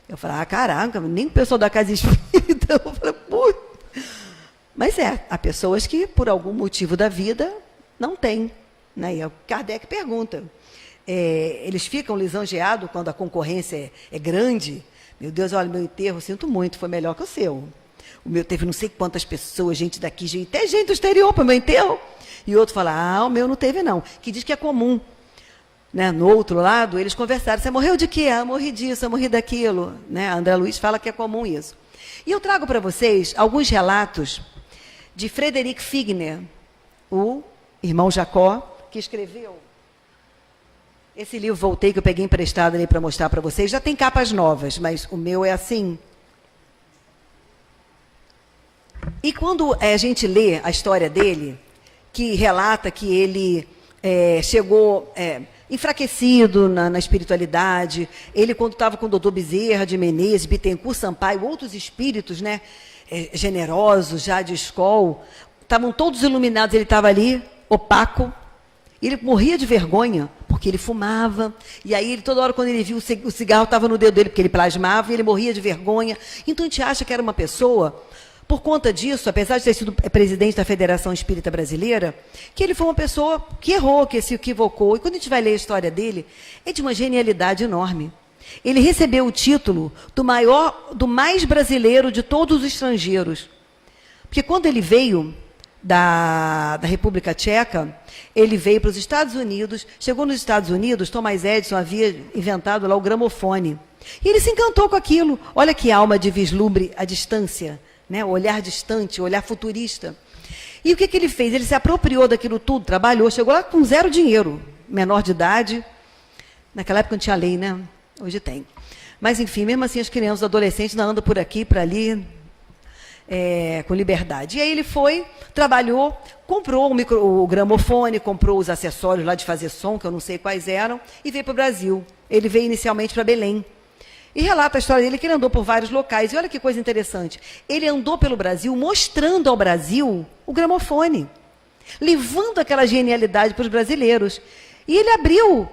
Eu falei, caraca, nem o pessoal da casa espírita. Eu falei, putz. Mas há pessoas que, por algum motivo da vida, não têm. Né? E o Kardec pergunta, eles ficam lisonjeados quando a concorrência é grande? Meu Deus, olha, meu enterro, sinto muito, foi melhor que o seu. O meu teve não sei quantas pessoas, gente daqui, até gente do exterior para o meu enterro. E outro fala, o meu não teve não. Que diz que é comum. Né? No outro lado, eles conversaram, você morreu de quê? Morri disso, morri daquilo. Né? A André Luiz fala que é comum isso. E eu trago para vocês alguns relatos de Frederic Figner, o irmão Jacó, que escreveu esse livro, voltei, que eu peguei emprestado ali para mostrar para vocês. Já tem capas novas, mas o meu é assim. E quando a gente lê a história dele, que relata que ele chegou enfraquecido na espiritualidade, ele quando estava com o doutor Bezerra de Menezes, Bittencourt Sampaio, outros espíritos, né, generosos, já de escola, estavam todos iluminados, ele estava ali, opaco, ele morria de vergonha, porque ele fumava, e aí ele, toda hora quando ele viu o cigarro estava no dedo dele, porque ele plasmava, e ele morria de vergonha. Então a gente acha que era uma pessoa, por conta disso, apesar de ter sido presidente da Federação Espírita Brasileira, que ele foi uma pessoa que errou, que se equivocou. E quando a gente vai ler a história dele, é de uma genialidade enorme. Ele recebeu o título do mais brasileiro de todos os estrangeiros. Porque quando ele veio da República Tcheca, ele veio para os Estados Unidos, chegou nos Estados Unidos, Thomas Edison havia inventado lá o gramofone. E ele se encantou com aquilo. Olha que alma de vislumbre à distância. Né, o olhar distante, o olhar futurista. E o que ele fez? Ele se apropriou daquilo tudo, trabalhou, chegou lá com zero dinheiro, menor de idade. Naquela época não tinha lei, né? Hoje tem. Mas, enfim, mesmo assim, as crianças, os adolescentes não andam por aqui, por ali, com liberdade. E aí ele foi, trabalhou, comprou o gramofone, comprou os acessórios lá de fazer som, que eu não sei quais eram, e veio para o Brasil. Ele veio inicialmente para Belém. E relata a história dele que ele andou por vários locais. E olha que coisa interessante. Ele andou pelo Brasil mostrando ao Brasil o gramofone, levando aquela genialidade para os brasileiros. E ele abriu,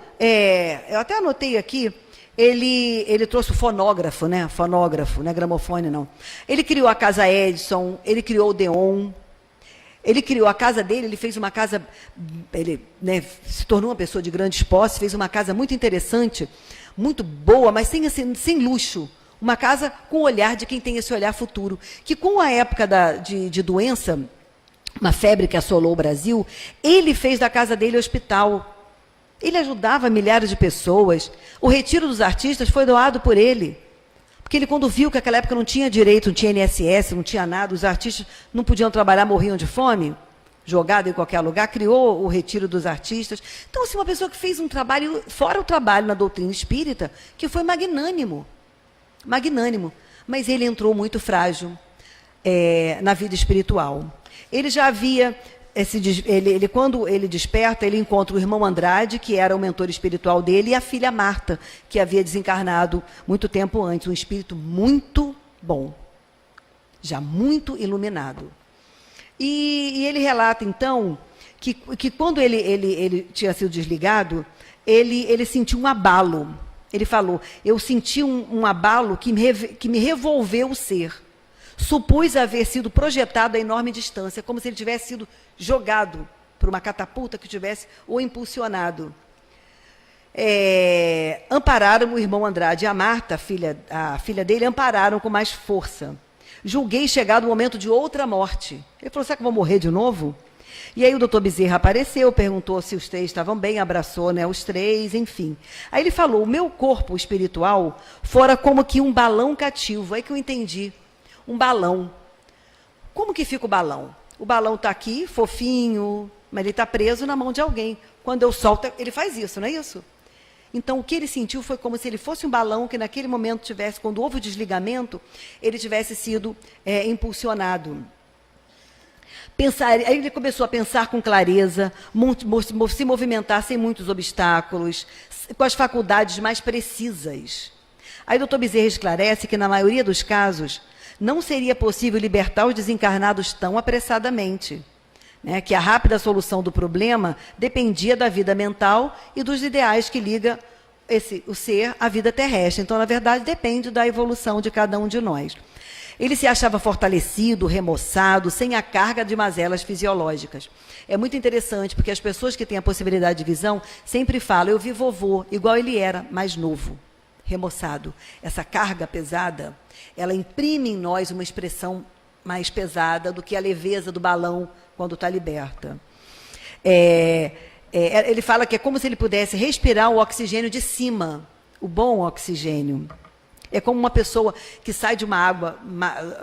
eu até anotei aqui, ele trouxe o fonógrafo, né? Fonógrafo, não é gramofone, não. Ele criou a Casa Edison, ele criou o Deon. Ele criou a casa dele, ele fez uma casa, ele, né, se tornou uma pessoa de grandes posses, fez uma casa muito interessante, muito boa, mas sem luxo. Uma casa com o olhar de quem tem esse olhar futuro. Que com a época de doença, uma febre que assolou o Brasil, ele fez da casa dele hospital. Ele ajudava milhares de pessoas. O retiro dos artistas foi doado por ele. Porque ele, quando viu que naquela época não tinha direito, não tinha INSS, não tinha nada, os artistas não podiam trabalhar, morriam de fome, jogado em qualquer lugar, criou o retiro dos artistas. Então, assim, uma pessoa que fez um trabalho, fora o trabalho na doutrina espírita, que foi magnânimo. Magnânimo. Mas ele entrou muito frágil na vida espiritual. Ele já havia... quando ele desperta, ele encontra o irmão Andrade, que era o mentor espiritual dele, e a filha Marta, que havia desencarnado muito tempo antes. Um espírito muito bom, já muito iluminado. E ele relata, então, que quando ele tinha sido desligado, ele sentiu um abalo. Ele falou, eu senti um abalo que me revolveu o ser. Supus haver sido projetado a enorme distância, como se ele tivesse sido jogado por uma catapulta que tivesse o impulsionado. Ampararam o irmão Andrade e a Marta, a filha dele, ampararam com mais força. Julguei chegado o momento de outra morte. Ele falou, será que eu vou morrer de novo? E aí o doutor Bezerra apareceu, perguntou se os três estavam bem, abraçou, né, os três, enfim. Aí ele falou, o meu corpo espiritual fora como que um balão cativo. Aí que eu entendi, um balão. Como que fica o balão? O balão está aqui, fofinho, mas ele está preso na mão de alguém. Quando eu solto, ele faz isso, não é isso? Então, o que ele sentiu foi como se ele fosse um balão que, naquele momento, tivesse, quando houve o desligamento, ele tivesse sido impulsionado. Aí ele começou a pensar com clareza, se movimentar sem muitos obstáculos, com as faculdades mais precisas. Aí o doutor Bezerra esclarece que, na maioria dos casos, não seria possível libertar os desencarnados tão apressadamente. Né, que a rápida solução do problema dependia da vida mental e dos ideais que liga o ser à vida terrestre. Então, na verdade, depende da evolução de cada um de nós. Ele se achava fortalecido, remoçado, sem a carga de mazelas fisiológicas. É muito interessante, porque as pessoas que têm a possibilidade de visão sempre falam, eu vi vovô, igual ele era, mais novo, remoçado. Essa carga pesada, ela imprime em nós uma expressão mais pesada do que a leveza do balão quando está liberta. Ele fala que é como se ele pudesse respirar o oxigênio de cima, o bom oxigênio. É como uma pessoa que sai de uma água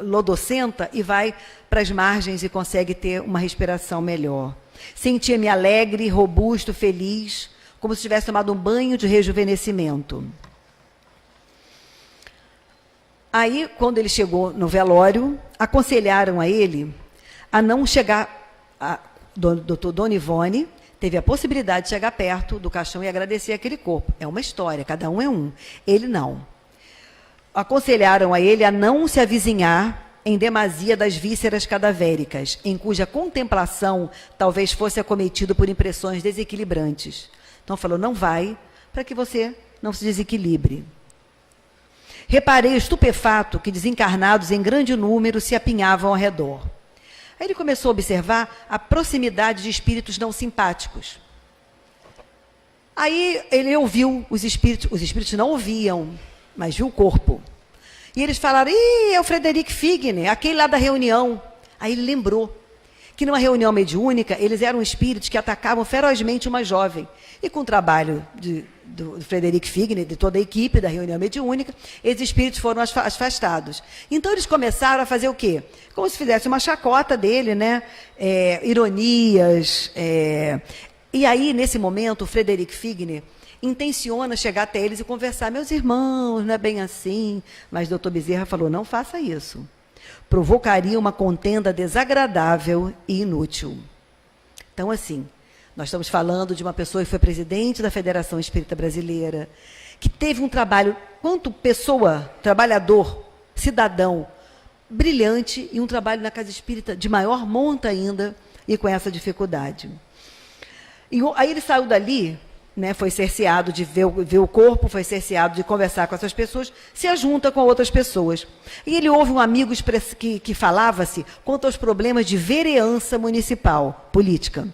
lodocenta e vai para as margens e consegue ter uma respiração melhor. Sentia-me alegre, robusto, feliz, como se tivesse tomado um banho de rejuvenescimento. Aí, quando ele chegou no velório, aconselharam a ele a não chegar. O doutor Dona Ivone teve a possibilidade de chegar perto do caixão e agradecer aquele corpo. É uma história, cada um é um. Ele não. Aconselharam a ele a não se avizinhar em demasia das vísceras cadavéricas, em cuja contemplação talvez fosse acometido por impressões desequilibrantes. Então, falou, não vai, para que você não se desequilibre. Reparei estupefato que desencarnados em grande número se apinhavam ao redor. Aí ele começou a observar a proximidade de espíritos não simpáticos. Aí ele ouviu os espíritos não ouviam, mas viu o corpo. E eles falaram, é o Frederic Figner, aquele lá da reunião. Aí ele lembrou que numa reunião mediúnica, eles eram espíritos que atacavam ferozmente uma jovem. E com o trabalho do Frederic Figner, de toda a equipe da reunião mediúnica, esses espíritos foram afastados. Então, eles começaram a fazer o quê? Como se fizesse uma chacota dele, né? Ironias. E aí, nesse momento, o Frederic Figner intenciona chegar até eles e conversar. Meus irmãos, não é bem assim. Mas o doutor Bezerra falou, não faça isso. Provocaria uma contenda desagradável e inútil. Então, assim, nós estamos falando de uma pessoa que foi presidente da Federação Espírita Brasileira, que teve um trabalho, quanto pessoa, trabalhador, cidadão, brilhante, e um trabalho na Casa Espírita de maior monta ainda, e com essa dificuldade. E aí ele saiu dali, né, foi cerceado de ver o corpo, foi cerceado de conversar com essas pessoas, se ajunta com outras pessoas. E ele ouve um amigo que falava-se quanto aos problemas de vereança municipal, política.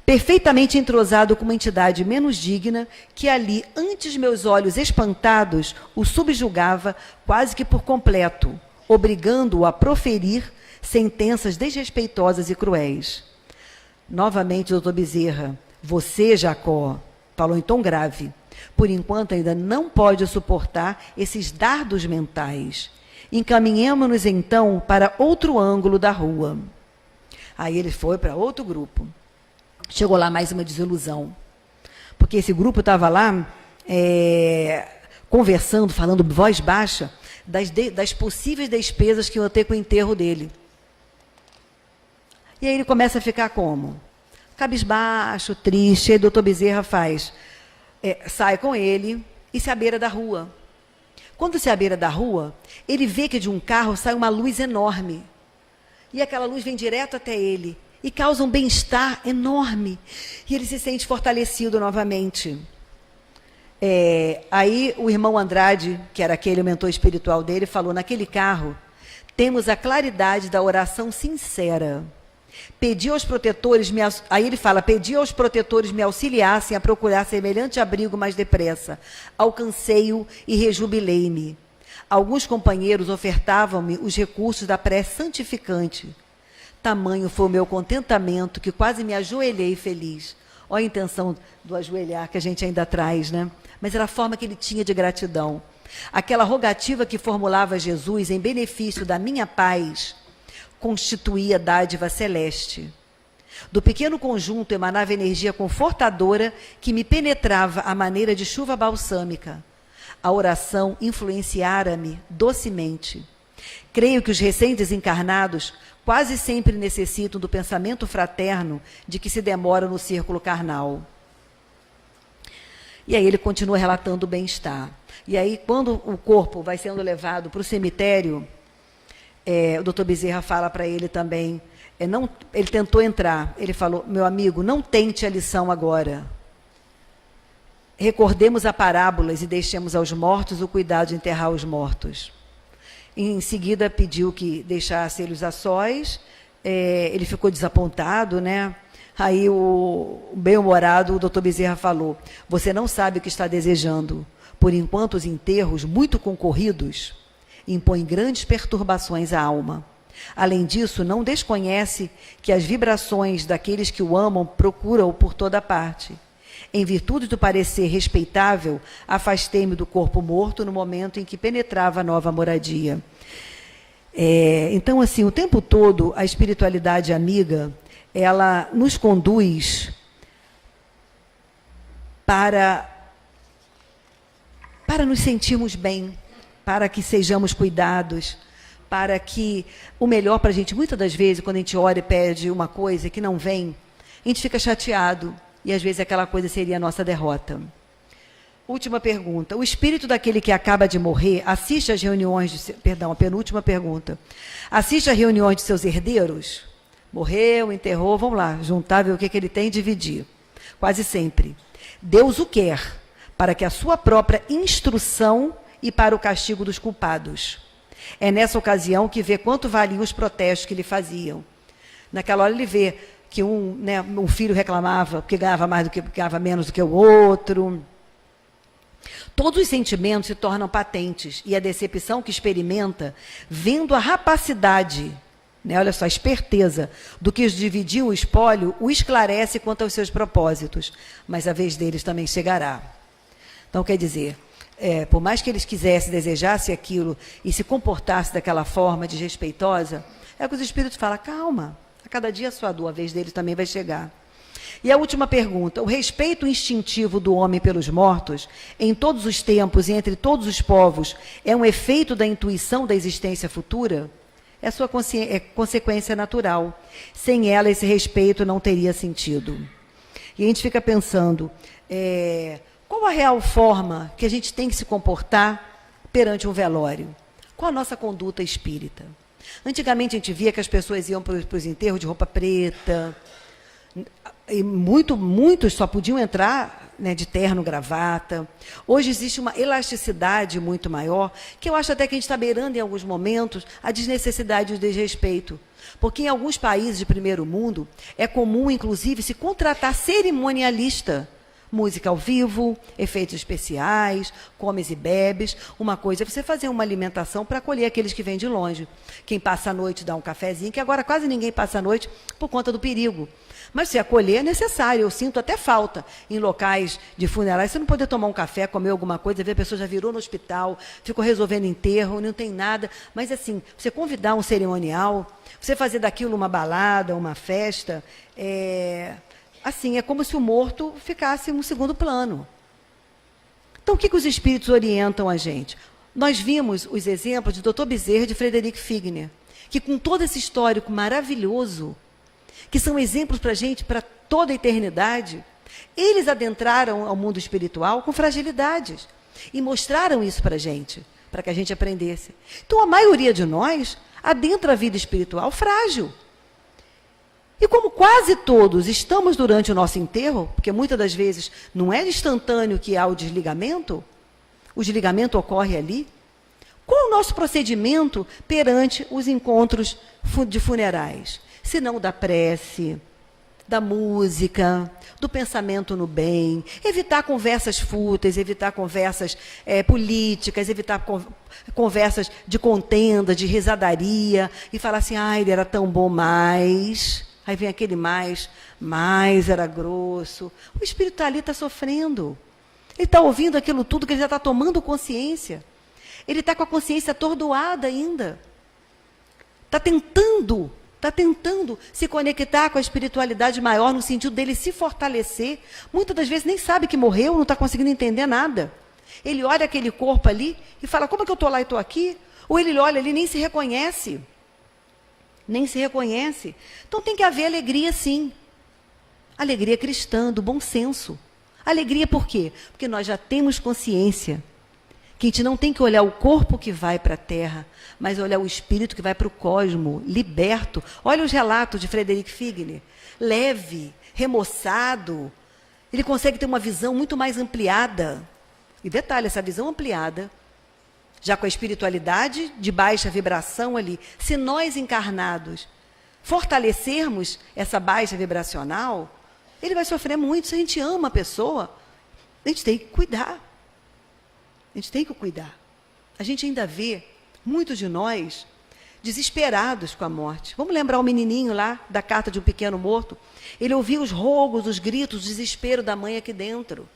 Perfeitamente entrosado com uma entidade menos digna, que ali, ante meus olhos espantados, o subjugava quase que por completo, obrigando-o a proferir sentenças desrespeitosas e cruéis. Novamente, doutor Bezerra, você, Jacó, falou em tom grave, por enquanto ainda não pode suportar esses dardos mentais. Encaminhemo-nos, então, para outro ângulo da rua. Aí ele foi para outro grupo. Chegou lá mais uma desilusão, porque esse grupo estava lá conversando, falando voz baixa, das possíveis despesas que iam ter com o enterro dele. E aí ele começa a ficar como? Cabisbaixo, triste. Aí o doutor Bezerra sai com ele e se à beira da rua. Quando se à beira da rua, ele vê que de um carro sai uma luz enorme. E aquela luz vem direto até ele e causa um bem-estar enorme. E ele se sente fortalecido novamente. Aí o irmão Andrade, que era aquele mentor espiritual dele, falou, naquele carro, temos a claridade da oração sincera. Pedi aos protetores, aí ele fala, pedi aos protetores me auxiliassem a procurar semelhante abrigo mais depressa. Alcancei-o e rejubilei-me. Alguns companheiros ofertavam-me os recursos da prece santificante. Tamanho foi o meu contentamento que quase me ajoelhei feliz. Olha a intenção do ajoelhar que a gente ainda traz, né? Mas era a forma que ele tinha de gratidão. Aquela rogativa que formulava Jesus em benefício da minha paz constituía dádiva celeste. Do pequeno conjunto emanava energia confortadora que me penetrava à maneira de chuva balsâmica. A oração influenciara-me docemente. Creio que os recém-desencarnados quase sempre necessitam do pensamento fraterno de que se demora no círculo carnal. E aí ele continua relatando o bem-estar. E aí, quando o corpo vai sendo levado para o cemitério, o doutor Bezerra fala para ele também, ele tentou entrar, ele falou, meu amigo, não tente a lição agora. Recordemos a parábolas e deixemos aos mortos o cuidado de enterrar os mortos. Em seguida, pediu que deixasse ele os a sós, ele ficou desapontado, né? Aí o bem-humorado, o doutor Bezerra falou, você não sabe o que está desejando. Por enquanto, os enterros, muito concorridos, impõem grandes perturbações à alma. Além disso, não desconhece que as vibrações daqueles que o amam procuram-o por toda parte. Em virtude do parecer respeitável, afastei-me do corpo morto no momento em que penetrava a nova moradia. Então, assim, o tempo todo, a espiritualidade amiga, ela nos conduz para nos sentirmos bem, para que sejamos cuidados, para que o melhor para a gente, muitas das vezes, quando a gente ora e pede uma coisa que não vem, a gente fica chateado, e às vezes aquela coisa seria a nossa derrota. Última pergunta. O espírito daquele que acaba de morrer assiste às reuniões a penúltima pergunta. Assiste às reuniões de seus herdeiros? Morreu, enterrou, vamos lá, juntar, ver o que ele tem e dividir. Quase sempre. Deus o quer, para que a sua própria instrução e para o castigo dos culpados. É nessa ocasião que vê quanto valiam os protestos que lhe faziam. Naquela hora ele vê que um filho reclamava porque ganhava mais do que ganhava menos do que o outro. Todos os sentimentos se tornam patentes e a decepção que experimenta, vendo a rapacidade, olha só, a esperteza do que os dividiu o espólio, o esclarece quanto aos seus propósitos, mas a vez deles também chegará. Então, quer dizer, por mais que eles quisessem, desejassem aquilo e se comportassem daquela forma desrespeitosa, é que os espíritos falam, calma, a cada dia a sua dor, a vez deles também vai chegar. E a última pergunta, o respeito instintivo do homem pelos mortos, em todos os tempos e entre todos os povos, é um efeito da intuição da existência futura? É sua consequência natural. Sem ela, esse respeito não teria sentido. E a gente fica pensando, qual a real forma que a gente tem que se comportar perante um velório? Qual a nossa conduta espírita? Antigamente a gente via que as pessoas iam para os enterros de roupa preta, e muitos só podiam entrar de terno, gravata. Hoje existe uma elasticidade muito maior, que eu acho até que a gente está beirando em alguns momentos a desnecessidade e o desrespeito. Porque em alguns países de primeiro mundo é comum, inclusive, se contratar cerimonialista. Música ao vivo, efeitos especiais, comes e bebes. Uma coisa é você fazer uma alimentação para acolher aqueles que vêm de longe. Quem passa a noite dá um cafezinho, que agora quase ninguém passa a noite por conta do perigo. Mas se acolher é necessário, eu sinto até falta em locais de funerais. Você não poder tomar um café, comer alguma coisa, ver a pessoa já virou no hospital, ficou resolvendo enterro, não tem nada. Mas assim, você convidar um cerimonial, você fazer daquilo uma balada, uma festa, assim, é como se o morto ficasse em um segundo plano. Então, o que os espíritos orientam a gente? Nós vimos os exemplos de Dr. Bezerra e de Frederic Figner, que com todo esse histórico maravilhoso, que são exemplos para a gente, para toda a eternidade, eles adentraram ao mundo espiritual com fragilidades e mostraram isso para a gente, para que a gente aprendesse. Então, a maioria de nós adentra a vida espiritual frágil. E como quase todos estamos durante o nosso enterro, porque muitas das vezes não é instantâneo que há o desligamento ocorre ali, qual o nosso procedimento perante os encontros de funerais? Se não da prece, da música, do pensamento no bem, evitar conversas fúteis, evitar conversas políticas, evitar conversas de contenda, de risadaria, e falar assim, ele era tão bom, mas... Aí vem aquele mais era grosso. O espírito está ali, está sofrendo. Ele está ouvindo aquilo tudo que ele já está tomando consciência. Ele está com a consciência atordoada ainda. Está tentando se conectar com a espiritualidade maior, no sentido dele se fortalecer. Muitas das vezes nem sabe que morreu, não está conseguindo entender nada. Ele olha aquele corpo ali e fala, como é que eu estou lá e estou aqui? Ou ele olha ali e nem se reconhece. Nem se reconhece. Então tem que haver alegria, sim. Alegria cristã, do bom senso. Alegria por quê? Porque nós já temos consciência que a gente não tem que olhar o corpo que vai para a Terra, mas olhar o espírito que vai para o cosmo, liberto. Olha os relatos de Frederick Figner. Leve, remoçado. Ele consegue ter uma visão muito mais ampliada. E detalhe, essa visão ampliada, já com a espiritualidade de baixa vibração ali, se nós encarnados fortalecermos essa baixa vibracional, ele vai sofrer muito. Se a gente ama a pessoa, a gente tem que cuidar. A gente tem que cuidar. A gente ainda vê muitos de nós desesperados com a morte. Vamos lembrar o menininho lá da Carta de um Pequeno Morto? Ele ouvia os rogos, os gritos, o desespero da mãe aqui dentro.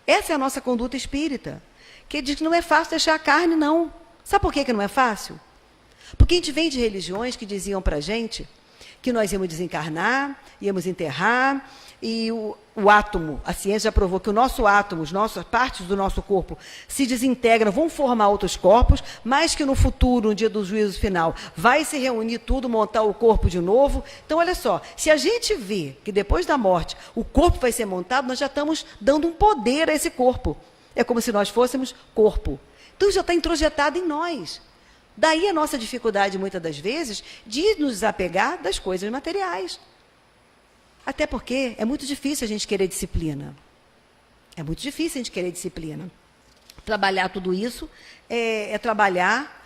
Essa é a nossa conduta espírita, que diz que não é fácil deixar a carne, não. Sabe por que não é fácil? Porque a gente vem de religiões que diziam para a gente que nós íamos desencarnar, íamos enterrar, e o átomo, a ciência já provou que o nosso átomo, as nossas partes do nosso corpo se desintegram, vão formar outros corpos, mas que no futuro, no dia do juízo final, vai se reunir tudo, montar o corpo de novo. Então, olha só, se a gente vê que depois da morte o corpo vai ser montado, nós já estamos dando um poder a esse corpo. É como se nós fôssemos corpo. Então, já está introjetado em nós. Daí a nossa dificuldade, muitas das vezes, de nos desapegar das coisas materiais. Até porque é muito difícil a gente querer disciplina. É muito difícil a gente querer disciplina. Trabalhar tudo isso é trabalhar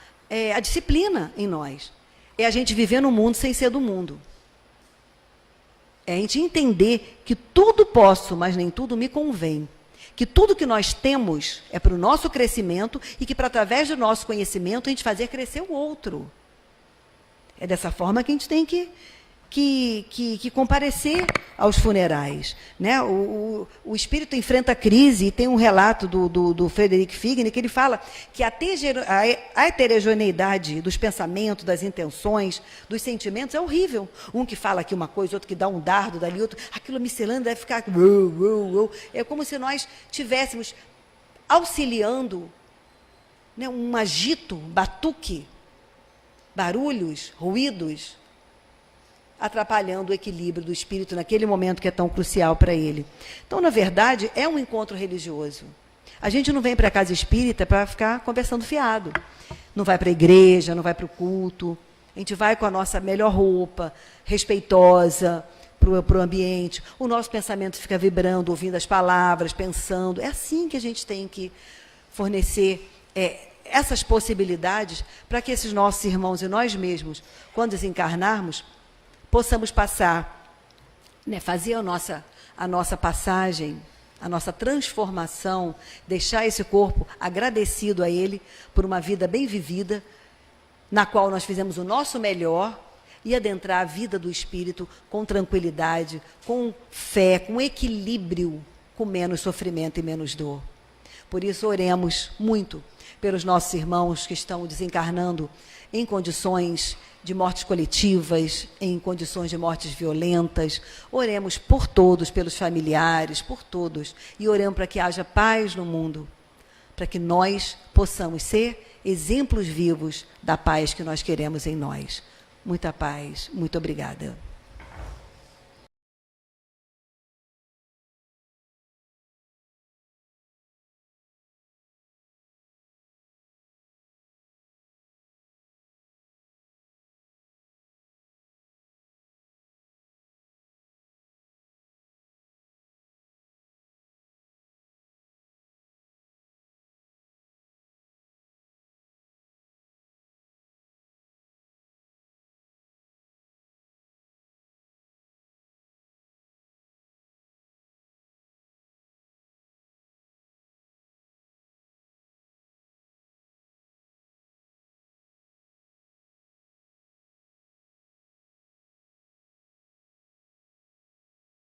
a disciplina em nós. É a gente viver no mundo sem ser do mundo. É a gente entender que tudo posso, mas nem tudo me convém. Que tudo que nós temos é para o nosso crescimento e que, através do nosso conhecimento, a gente fazer crescer o outro. É dessa forma que a gente tem que comparecer aos funerais. Né? O espírito enfrenta crise, e tem um relato do Frederick Figner, que ele fala que a heterogeneidade dos pensamentos, das intenções, dos sentimentos é horrível. Um que fala aqui uma coisa, outro que dá um dardo dali, outro, aquilo miscelâneo deve ficar... É como se nós estivéssemos auxiliando, né, um agito, batuque, barulhos, ruídos, atrapalhando o equilíbrio do espírito naquele momento que é tão crucial para ele. Então, na verdade, é um encontro religioso. A gente não vem para a casa espírita para ficar conversando fiado. Não vai para a igreja, não vai para o culto. A gente vai com a nossa melhor roupa, respeitosa, para o ambiente. O nosso pensamento fica vibrando, ouvindo as palavras, pensando. É assim que a gente tem que fornecer essas possibilidades para que esses nossos irmãos e nós mesmos, quando desencarnarmos, possamos passar, né, fazer a nossa passagem, a nossa transformação, deixar esse corpo agradecido a Ele por uma vida bem vivida, na qual nós fizemos o nosso melhor, e adentrar a vida do espírito com tranquilidade, com fé, com equilíbrio, com menos sofrimento e menos dor. Por isso, oremos muito pelos nossos irmãos que estão desencarnando em condições de mortes coletivas, em condições de mortes violentas. Oremos por todos, pelos familiares, por todos. E oremos para que haja paz no mundo, para que nós possamos ser exemplos vivos da paz que nós queremos em nós. Muita paz. Muito obrigada.